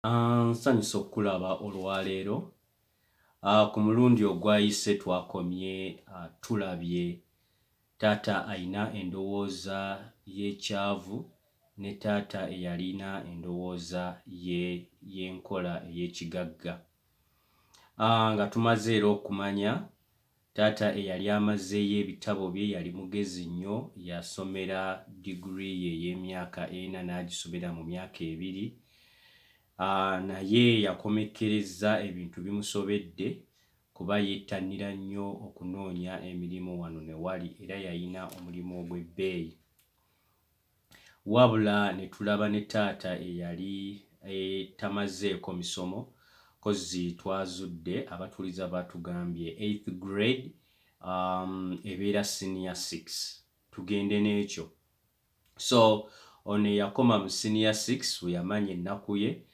Nsanyusa okulaba olwaleero. Ku mulundi ogwayise twakomye tulabye taata ayina endowooza y'ekyavu ne taata eyalina endowooza y'enkola ey'ekigagga. Nga tumaze era okumanya taata eyali amazeeyo ebitabo bye yali mugezi nnyo, yasomera degree ye ey'emyaka 4 n'agisomera mu myaka 2. Naye yakomekkereza ebintu bimusobedde kuba yettanira nnyo okunoonya emirimu wano ne wali era yalina omulimu ogw'ebbeeyi. Wabula ne tulaba ne taata eyali tamazeeko misomo kozi twazudde abatuliza batugambye 8th grade ebeera senior 6 tugende n'ekyo. So ono yakoma mu senior 6 we yamanya ennaku ye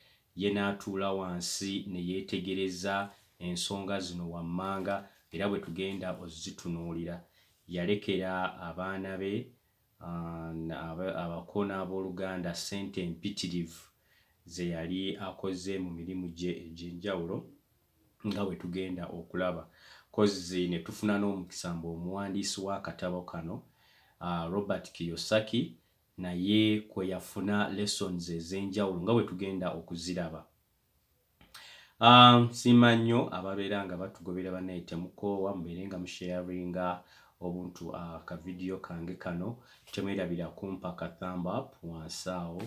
n'atuula wansi ne yeetegereza ensonga zino wammanga era bwe tugenda ozitunuulira. Yalekera abaana be abako n'abooluganda ssente empitirivu ze yali akoze mu mirimu gye egy'enjawulo nga bwe tugenda okulaba. Kozi ne tufuna n'omukisa mbu omuwandiisi w'akatabo kano Robert Kiyosaki naye kwe yafuna lessons ez'enjawulo nga bwe tugenda okuziraba. Nsiima nnyo ababeera nga batugobera bannaye temukoowa mubeere nga musharinga obuntu akavidiyo kange kano, temwerabira kumpa ka thumb up wansi awo.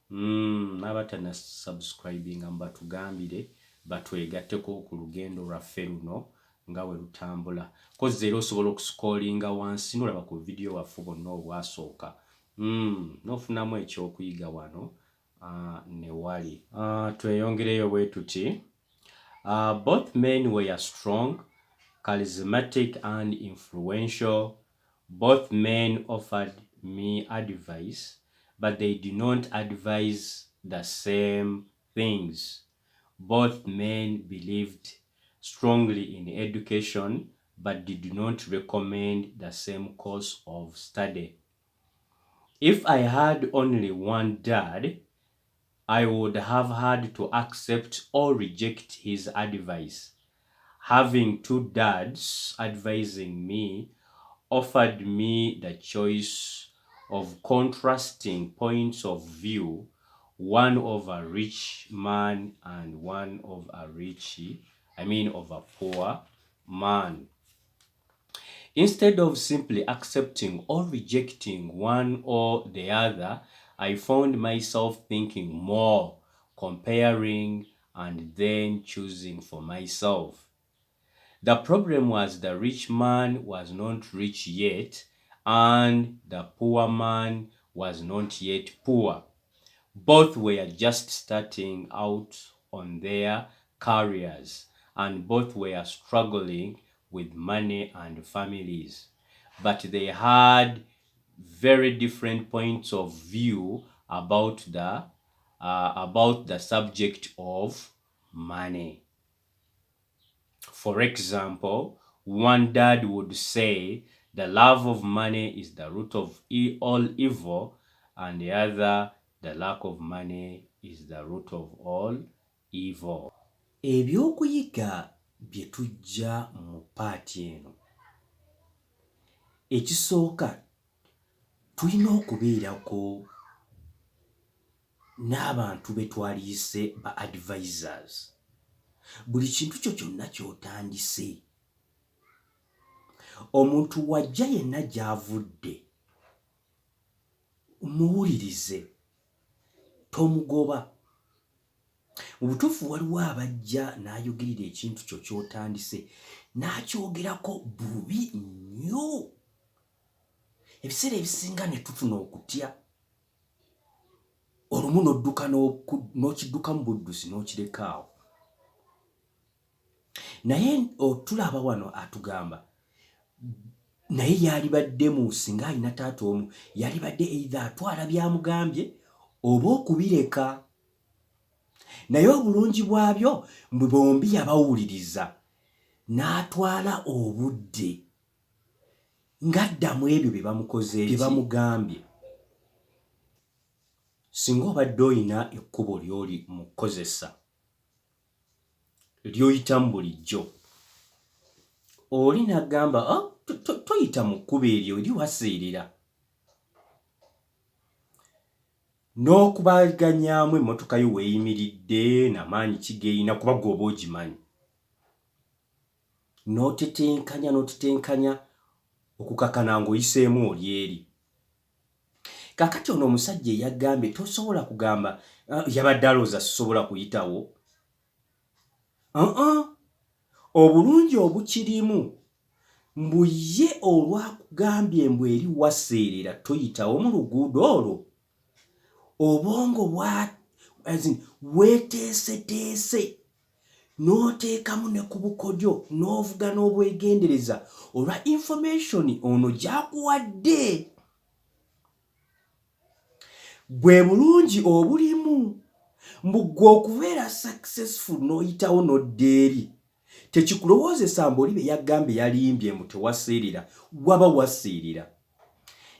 N'abatana subscribinga mubatugambire batwegatteko ku lugendo lwaffe luno nga bwe lutambula. Kozi era osobola okuscrollinga wansi n'olaba ku vidiyo waffe bonna obwasooka. N'ofunamu ekyokuyiga wano ne wali. Tweyongereyo bwe tuti. Both men were strong, charismatic and influential. Both men offered me advice, but they did not advise the same things. Both men believed strongly in education, but did not recommend the same course of study. If I had only one dad, I would have had to accept or reject his advice. Having two dads advising me offered me the choice of contrasting points of view, one of a rich man and one of a poor man. Instead of simply accepting or rejecting one or the other, I found myself thinking more, comparing, and then choosing for myself. The problem was the rich man was not rich yet, and the poor man was not yet poor. Both were just starting out on their careers, and both were struggling with money and families. But they had very different points of view about the subject of money. For example, one dad would say the love of money is the root of all evil, and the other, the lack of money is the root of all evil. Ebyokuyiga bye tujja mu paati eno. Ekisooka tulina okubeerako n'abantu be twaliise ba advisors. Buli kintu kyo kyonna ky'otandise, omuntu wajja yenna gy'avudde muwulirize, tomugoba. Mu butuufu waliwo abajja n'ayogerera ekintu kyo ky'otandise n'akyogerako bubi nnyo. Ebiseera ebisinga ne tufuna okutya, olumu n'odduka n'okiddukamu buddusi n'okireka awo. Naye otulaba wano atugamba naye yalibaddemu singa alina taata omu yalibadde either atwala byamugambye oba okubireka. Naye obulungi bwabyo mbwe bombi yabawuliriza n'atwala obudde ng'addamu ebyo bye bamukoze bye bamugambye. singa obadde oyina ekkubo ly'oli mu kkozesa ly'oyitamu bulijjo oli n'agamba toyita mu kkubo eryo eri waseerera n'okubaganyaamu emmotoka yo weeyimiridde n'amaanyi kigeeyina kuba gw'oba ogimanyi n'otetenkanya okukakana ng'oyiseemu oli eri kaakati ono omusajja eyagambye tosobola kugamba yabadde alowooza sisobola kuyitawo obulungi obukirimu mbu ye olwakugambye mbu eri waseerera toyitawo mu luguudo olwo obwongo weeteeseteese n'oteekamu ne ku bukodyo n'ovuga n'obwegendereza olwa information ono gy'akuwadde bwe bulungi obulimu mbu ggwe okubeera successful n'oyitawo n'odda eri tekikulowoozesa mbu oli be yagambye yalimbye mbu tewaseerera waba waseerera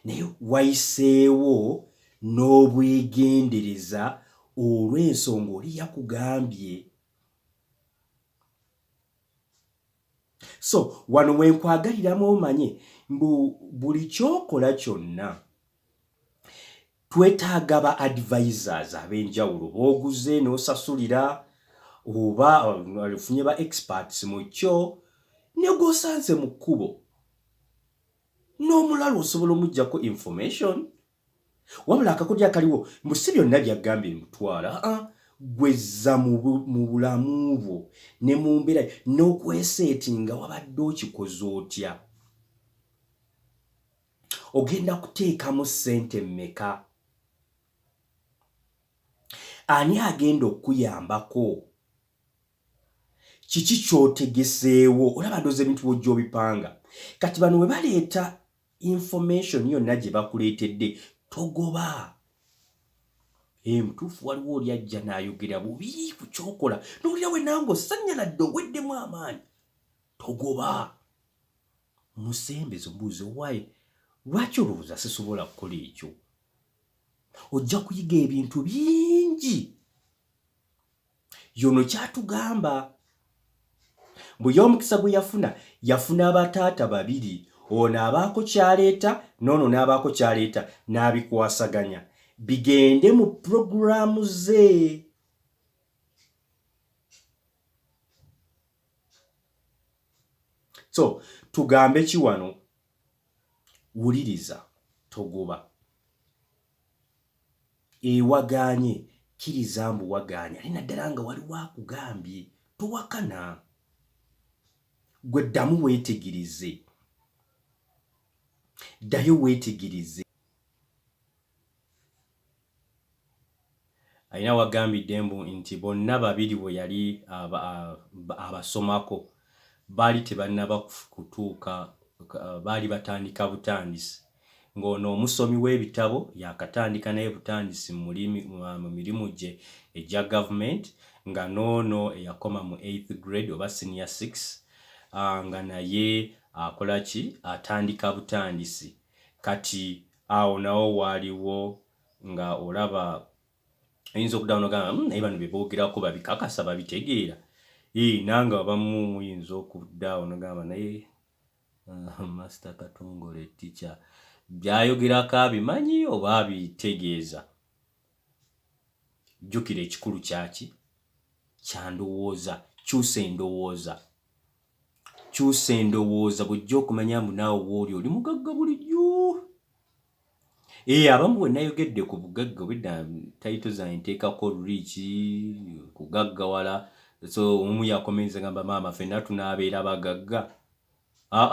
naye wayiseewo n'obwegendereza olw'ensonga oli yakugambye so wano wenkwagaliramu omanye mbu buli kyokola kyonna twetaaga ba advisors ab'enjawulo b'oguze n'osasulira oba ofunye ba experts mu kyo ne gw'osanze mu kkubo n'omulala osobola omuggyako information wabula akakodyo akaliwo mbu si byonna byagambye mutwala gwezza mu bulamu bwo ne mu mbeera n'okweseetinga wabadde okikoze otya ogenda kuteekamu ssente mmeka ani agenda okuyambako kiki ky'otegeseewo olaba ndooza ebintu bw'ojja obipanga kati bano we baleeta information yonna gye bakuleetedde togoba mutuufu waliwo oli ajja n'ayogera bubiri ku kyokola n'olira we nange osanyaladde oweddemu amaanyi togoba musembeze obuuze waayi lwaki olowooza sisobola kukola ekyo ojja kuyiga ebintu bingi yono kyatugamba bwe y'omukisa gwe yafuna abataata babiri ono abaako kyaleeta n'ono n'abaako kyaleeta n'abikwasaganya bigende mu puroguraamu ze so tugambe ki wano wuliriza togoba ewagaanye kkiriza mbu wagaanye ali naddala nga waliwo akugambye towakana gwe ddamu weetegerize ddayo weetegerize alina wagambidde mbu nti bonna babiri bwe yali abasomako baali tebannaba kutuuka baali batandika butandisi ng'ono omusomi w'ebitabo yakatandika naye butandisi mu mirimu gye egya gavumenti nga n'ono eyakoma mu 8th grade oba senior 6 nga naye akola ki atandika butandisi kati awo nawo waaliwo nga olaba ayinza okuddawo n'ogamba naye bano bye boogerako babikakasa babitegeera nange abamu muyinza okuddawo n'ogamba naye Master Katongole teacher byayogerako abimanyi oba abitegeeza jjukira ekikulu kyaki kyandowooza kyusa endowooza bw'ojja okumanya mbu naawe wooli oli mugagga bulijjo abamu bwe nayogedde ku bugagga bwedda tayito zange nteekako oluliki kugaggawala so omu yakomenza gamba maama ffenna tunaabeera bagagga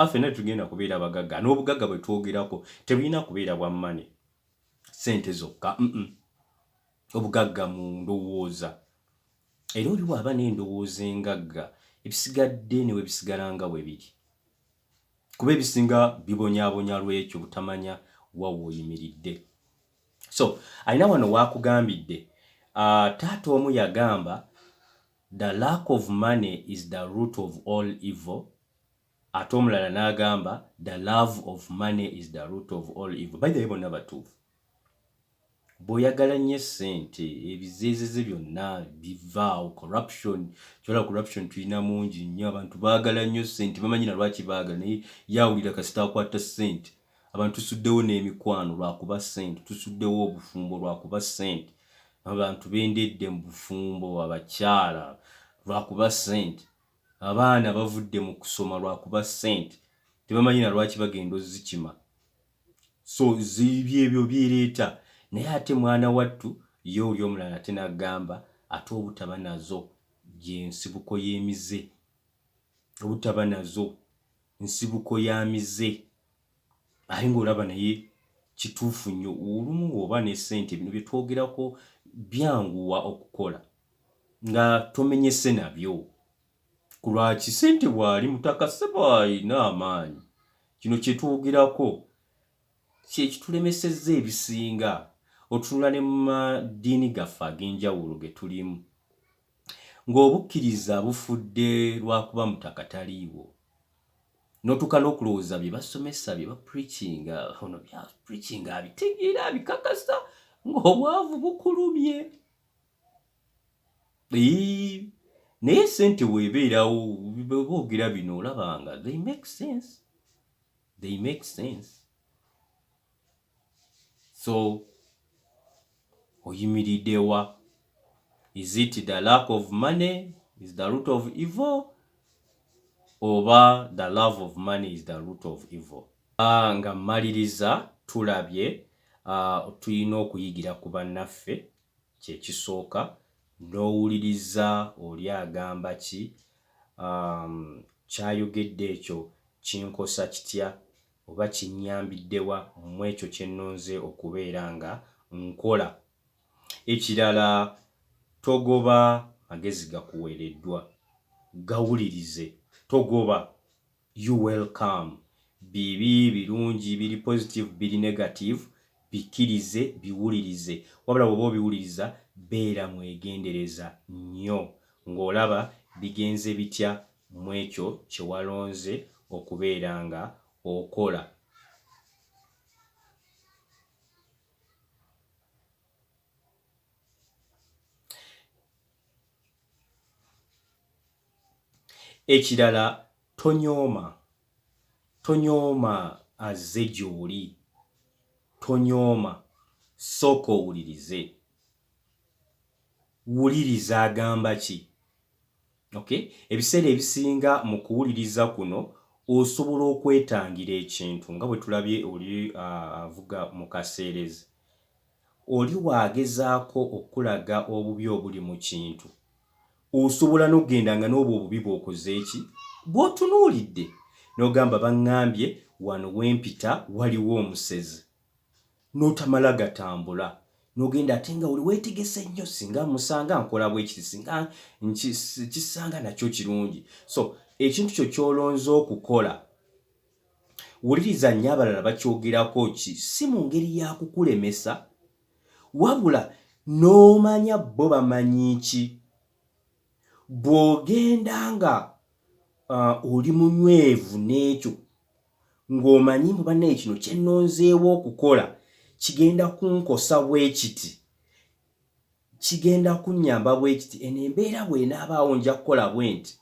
ffenna tugenda kubeera bagagga n'obugagga bwe twogerako tebulina kubeera bwa mmane ssente zokka obugagga mu ndowooza era oli bw'aba n'endowooza engagga ebisigadde ne we bisigala nga bwe biri kuba ebisinga bibonyaabonya lw'ekyo butamanya wa w'oyimiridde so alina wano waakugambidde taata omu yagamba the lack of money is the root of all evil ate omulala n'agamba the love of money is the root of all evil by the way bonna batuufu bw'oyagala nnyo ssente ebizeezeze byonna bivaawo. Corruption tulina mungi nnyo, abantu baagala nnyo ssente, bamanyi na lwaki baagala, naye yawulira kasita akwata ssente. Abantu tusuddewo n'emikwano lwakuba ssente, tusuddewo obufumbo lwakuba ssente, abantu bendedde mu bufumbo, abakyala lwakuba ssente, abaana bavudde mu kusoma lwakuba ssente, tebamanyi na lwaki bagenda ozikima. So byebyo bireeta. Naye ate mwana wattu ye oli omulala ate n'agamba ate obutaba nazo gy'ensibuko y'emize, obutaba nazo nsibuko ya mize. Aye ng'olaba naye kituufu nnyo, olumu oba n'essente bino bye twogerako byanguwa okukola nga tomenyese nabyo. Ku lwaki ssente bw'ali mutaka ssebo alina amaanyi. Kino kye twogerako kye kitulemesezza ebisinga. Otunula ne mu madiini gaffe ag'enjawulo ge tulimu, ng'obukkiriza bufudde lwakuba mutaka taliiwo, n'otuuka n'okulowooza bye basomesa bye bapreachinga, ono bya preachinga abitegeera abikakasa ng'obwavu bukulumye. Naye ssente weebeerawo boogera bino olabanga they make sense. So oyimiridde wa? Is it the lack of money is the root of evil, oba the love of money is the root of evil? Nga mmaliriza tulabye tulina okuyigira ku bannaffe, kye kisooka. N'owuliriza oli agamba ki, kyayogedde ekyo kinkosa kitya oba kinnyambiddewa mu ekyo kye nnonze okubeera nga nkola. Ekirala, togoba magezi gakuweereddwa, gawulirize, togoba. You welcome. Bibi, birungi, biri positive, biri negative, bikkirize, biwulirize. Wabula bw'oba obiwuliriza beera mwegendereza nnyo ng'olaba bigenze bitya mu ekyo kye walonze okubeera nga okola. Ekirala, tonyooma azze gy'oli, tonyooma, sooka owulirize. Wuliriza agamba ki? Okay? Ebiseera ebisinga mu kuwuliriza kuno osobola okwetangira ekintu nga bwe tulabye oli avuga mu kaseerezi. Oli waagezaako okulaga obubi obuli mu kintu, osobola n'okugenda nga n'obwo obubi bw'okoze eki bw'otunuulidde n'ogamba baŋŋambye wano wempita waliwo omusezi, n'otamala gatambula n'ogenda ate nga oli weetegese nnyo, singa musanga nkola bwekiti, singa kisanga nakyo kirungi. So ekintu kyo ky'olonze okukola, wuliriza nnyo abalala bakyogerako ki, si mu ngeri ya kukulemesa, wabula n'omanya bo bamanyi ki. Bw'ogenda nga oli munywevu n'ekyo ng'omanyi mu bannaye kino kye nnonzeewo okukola kigenda kunkosa bwe kiti, kigenda kunnyamba bwe kiti, eno embeera bw'enaabaawo nja kukola bwe nti.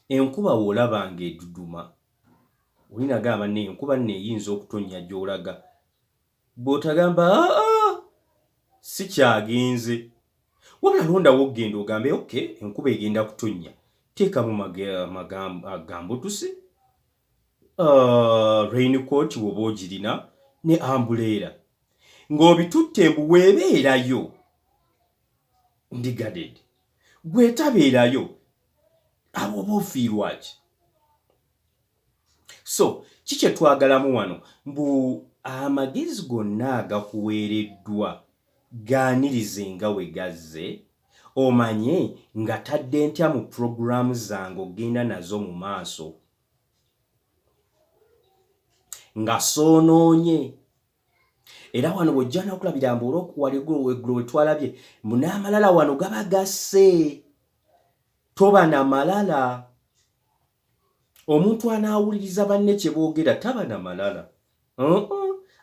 Enkuba w'olaba ng'eduduma, oli nagamba naye enkuba nno eyinza okutonnya gy'olaga, bw'otagamba si kyagenze, wabula londawo okgenda ogambe okay, enkuba egenda kutonnya, teekamu magambutusi, raincoat woba ogirina ne ambuleera, ng'obitutte mbu weebeerayo ndigaded, bw'etabeerayo abo oba ofiirwa ki? So kikye twagalamu wano mbu amagezi gonna agakuweereddwa gaanirize nga we gazze, omanye nga tadde ntya mu puroguraamu zange ogenda nazo mu maaso, nga soonoonye. Era wano bw'ojja n'okulabira mbu olw'eggulo we twalabye mbu n'amalala wano gaba gasse, toba na malala. Omuntu anaawuliriza banne kye boogera taba na malala.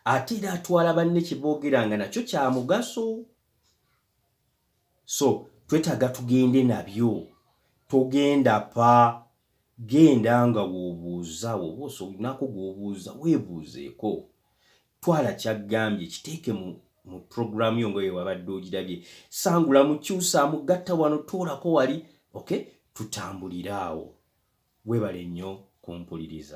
ate era atwala banne kiboogeranga nakyo kya mugaso. So twetaaga tugende nabyo, togenda pa, genda nga w'obuuza, woba olinako gw'obuuza weebuuzeeko. Twala ky'aggambye kiteeke mu programu yo nga bwe wabadde ogirabye, sangula mukyusa mugatta wano toolako wali, okay, tutambulire awo. Weebale nnyo kumpuliriza.